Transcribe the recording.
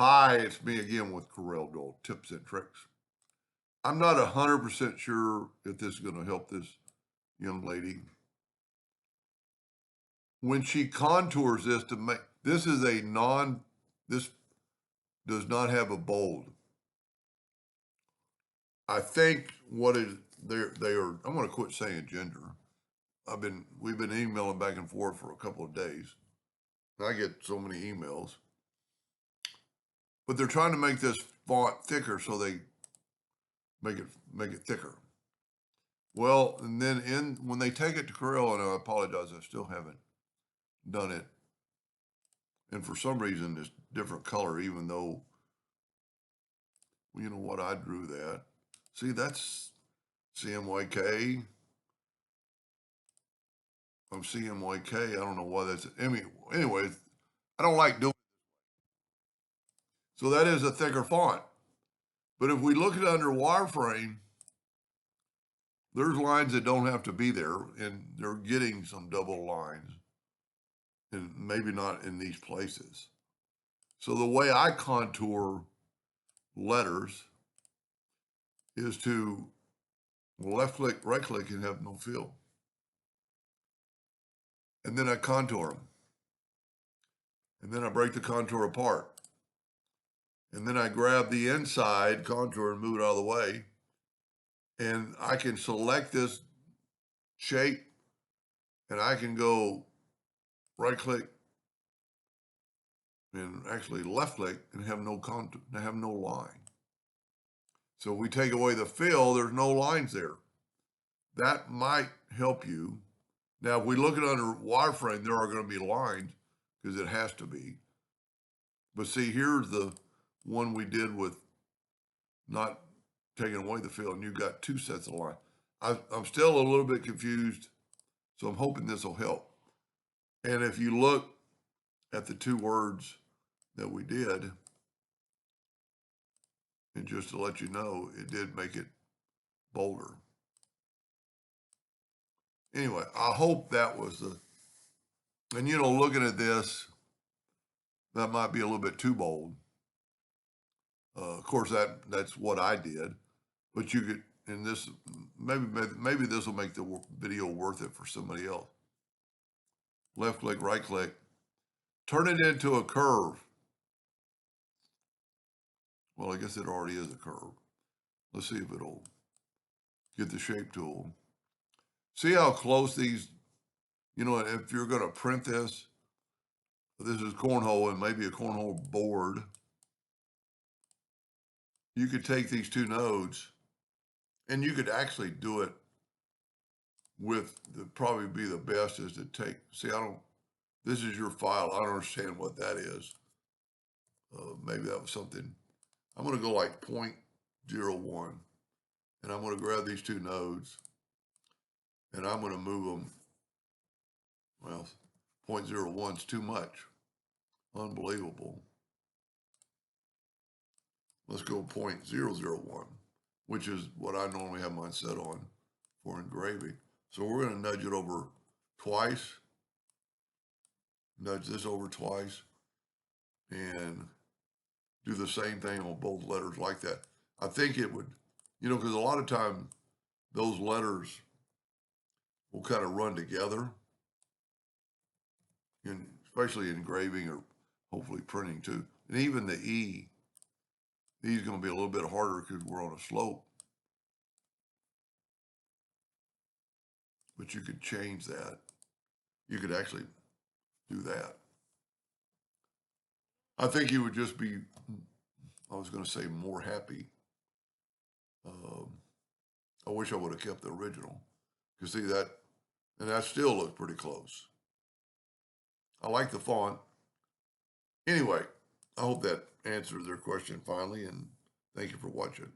Hi, it's me again with Corel Gold Tips and Tricks. I'm not 100% sure if this is going to help this young lady. When she contours this to make, this is a this does not have a bold. I think what is, they are, I'm going to quit saying gender. We've been emailing back and forth for a couple of days. I get so many emails, but they're trying to make this font thicker so they make it thicker. Well, and then when they take it to Corel, and I apologize, I still haven't done it. And for some reason, it's different color, even though, you know what, I drew that. See, that's CMYK. I'm CMYK. I don't know why that's, anyway, I don't like doing it. So that is a thicker font. But if we look at it under wireframe, there's lines that don't have to be there, and they're getting some double lines, and maybe not in these places. So the way I contour letters is to left click, right click, and have no fill. And then I contour them. And then I break the contour apart. And then I grab the inside contour and move it out of the way. And I can select this shape, and I can go right click and actually left click and have no contour, have no line. So if we take away the fill, there's no lines there. That might help you. Now, if we look at under wireframe, there are going to be lines because it has to be. But see, here's the one we did with not taking away the fill, and you've got two sets of lines. I'm still a little bit confused, so I'm hoping this will help. And if you look at the two words that we did, and just to let you know, it did make it bolder. Anyway, I hope that was and you know, looking at this, that might be a little bit too bold. Of course, that's what I did, but you could, in this, maybe this will make the video worth it for somebody else. Left click, right click, turn it into a curve. Well, I guess it already is a curve. Let's see if it'll get the shape tool. See how close these, you know, if you're going to print this is cornhole and maybe a cornhole board. You could take these two nodes and you could actually do it with probably be the best is to take, see, this is your file. I don't understand what that is. Maybe that was something. I'm going to go like 0.01 and I'm going to grab these two nodes and I'm going to move them. Well, 0.01 is too much. Unbelievable. Let's go 0.001, which is what I normally have mine set on for engraving. So we're going to nudge it over twice, nudge this over twice, and do the same thing on both letters like that. I think it would, you know, because a lot of times those letters will kind of run together, and especially engraving or hopefully printing too. And even the E is going to be a little bit harder because we're on a slope. But you could change that. You could actually do that. I think you would just be, I was going to say more happy. I wish I would have kept the original. You see that, and that still looks pretty close. I like the font. Anyway, I hope that answered their question finally, and thank you for watching.